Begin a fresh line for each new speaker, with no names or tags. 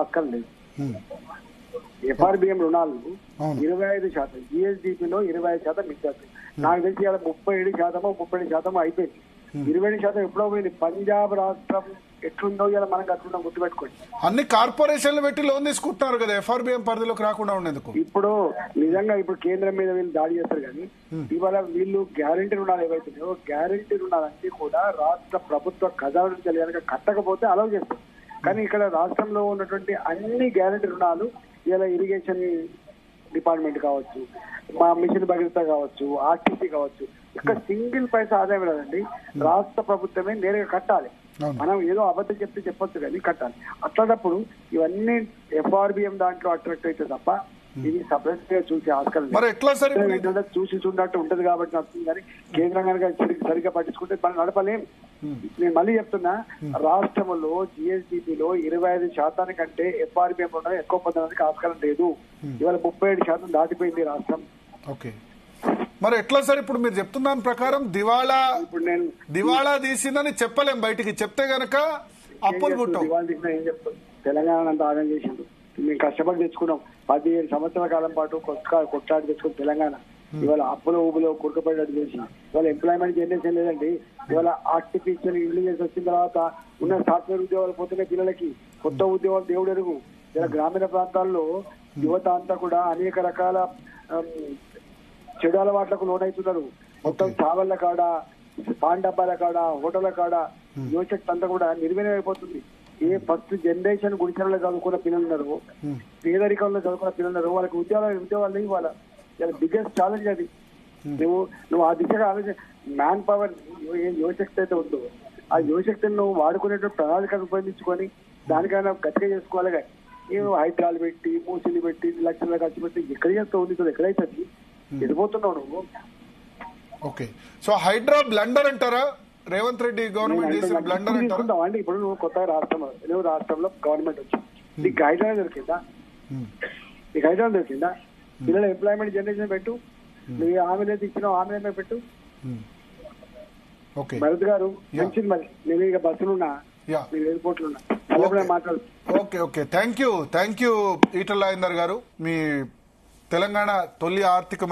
ఆస్కారం లేదు. ఎఫ్ఆర్బిఎం రుణాలు 25%, జిఎస్డిపిలో 25% మిగతాది. నాకు తెలిసి ఇలా 37% అయిపోయింది. 20% ఎప్పుడో పోయింది. పంజాబ్ రాష్ట్రం ఎట్లుందో ఇలా మనకు అట్లుందో గుర్తుపెట్టుకోండి.
అన్ని కార్పొరేషన్లు పెట్టి లోన్ తీసుకుంటున్నారు కదా ఎఫ్ఆర్బిఎం పరిధిలోకి రాకుండా ఉండేందుకు.
ఇప్పుడు నిజంగా ఇప్పుడు కేంద్రం మీద వీళ్ళు దాడి చేస్తారు కానీ ఇవాళ వీళ్ళు గ్యారంటీ రుణాలు ఏవైతున్నాయో గ్యారంటీ రుణాలన్నీ కూడా రాష్ట్ర ప్రభుత్వ ఖజానా నుంచి కనుక కట్టకపోతే అలౌ చేస్తారు. కానీ ఇక్కడ రాష్ట్రంలో ఉన్నటువంటి అన్ని గ్యారంటీ రుణాలు ఇలా ఇరిగేషన్ డిపార్ట్మెంట్ కావచ్చు, మా మిషన్ భగీరథ కావచ్చు, ఆర్టీసీ కావచ్చు, ఇక్కడ సింగిల్ పైసా ఆదాయం లేదండి. రాష్ట్ర ప్రభుత్వమే నేరుగా కట్టాలి. మనం ఏదో అబద్ధం చెప్తే చెప్పొచ్చు కానీ కట్టాలి. అట్లాంటప్పుడు ఇవన్నీ ఎఫ్ఆర్బిఎం దాంట్లో అట్రాక్ట్ అయితే తప్ప ఇది సపరేట్ గా చూసే ఆస్కారం చూసి చూడట్టు ఉంటది కాబట్టి నడుస్తుంది. కానీ కేంద్రం కనుక సరిగ్గా పట్టించుకుంటే మనం నడపలేం. నేను మళ్ళీ చెప్తున్నా, రాష్ట్రంలో జిఎస్డిపిలో 25% కంటే ఎఫ్ఆర్బిఎం ఉండడం ఎక్కువ పొందడానికి ఆస్కారం లేదు. ఇవాళ 37% దాటిపోయింది రాష్ట్రం.
ఓకే, మరి ఎట్లా సార్ ఇప్పుడు మీరు చెప్తున్న దాని ప్రకారం దివాళా తీసిందని చెప్పలేం, బయటికి చెప్తే గనక అప్పులు పుట్టవు.
దివాళా తీసినా ఏం చెప్తాం? తెలంగాణ అంతా ఆదాయం చేసిండు. మేము కష్టపడి తెచ్చుకున్నాం. 17 సంవత్సరాల కాలం పాటు కొట్లాడి తెచ్చుకుని తెలంగాణ ఇవాళ అప్పుల ఊబులో కురకపడేటట్టు చేసి ఇవాళ ఎంప్లాయ్మెంట్ జనరేషన్ లేదండి. ఇవాళ ఆర్టిఫిషియల్ ఇంటెలిజెన్స్ వచ్చిన తర్వాత ఉన్న సాఫ్ట్వేర్ ఉద్యోగాలు పోతున్నాయి. పిల్లలకి కొత్త ఉద్యోగాలు దేవుడు ఎరుగు. ఇలా గ్రామీణ ప్రాంతాల్లో యువత అంతా కూడా అనేక రకాల చెడు అలవాట్లకు లోనవుతున్నారు. మొత్తం చావళ్ల కాడ, పాన్ డబ్బాల కాడ, హోటళ్ల కాడ యువశక్తి అంతా కూడా నిర్వీర్యం అయిపోతుంది. ఏ ఫస్ట్ జనరేషన్ గుడిసెలలో చదువుకున్న పిల్లలు ఉన్నారు, పేదరికంలో చదువుకున్న పిల్లలు ఉన్నారు, వాళ్ళకి ఉద్యోగాలు ఇవ్వాలి. ఇలా బిగ్గెస్ట్ ఛాలెంజ్ అది. నువ్వు ఆ దిశగా ఆలోచన మ్యాన్ పవర్ యువశక్తి అయితే ఉందో ఆ యువశక్తిని నువ్వు వాడుకునేటువంటి ప్రణాళికను ఉపయోగించుకొని దానికైనా గట్టిగా చేసుకోవాలి. కానీ నువ్వు హైడ్రాలు పెట్టి మూసిలు పెట్టి లక్షల ఖర్చు పెట్టి ఎక్కడ చేస్తావు? నీకు ఎక్కడైతే ఎదిపోతున్నావు నువ్వు.
ఓకే, సో హైడ్రా బ్లండర్ అంటారా? రేవంత్ రెడ్డి గవర్నమెంట్ చేసిన బ్లండర్ అంటారా?
అంటే ఇప్పుడు నువ్వు కొత్తగా రాష్ట్రంలో గవర్నమెంట్ వచ్చింది, నీకు గైడ్లైన్ దొరికిందా? నీకు గైడ్లైన్ దొరికిందా? పిల్లల ఎంప్లాయ్మెంట్ జనరేషన్ పెట్టు. నువ్వు ఆమె ఏది ఇచ్చినావు ఆమె పెట్టు. భరత్ గారు మంచిది. మరి నేను ఇక బస్సులున్నా, నేను ఎయిర్పోర్ట్లు ఉన్నా, మాట్లాడు.
Okay okay, thank you Etela Rajender గారు, మీ తెలంగాణ తొలి ఆర్థిక మంత్రి.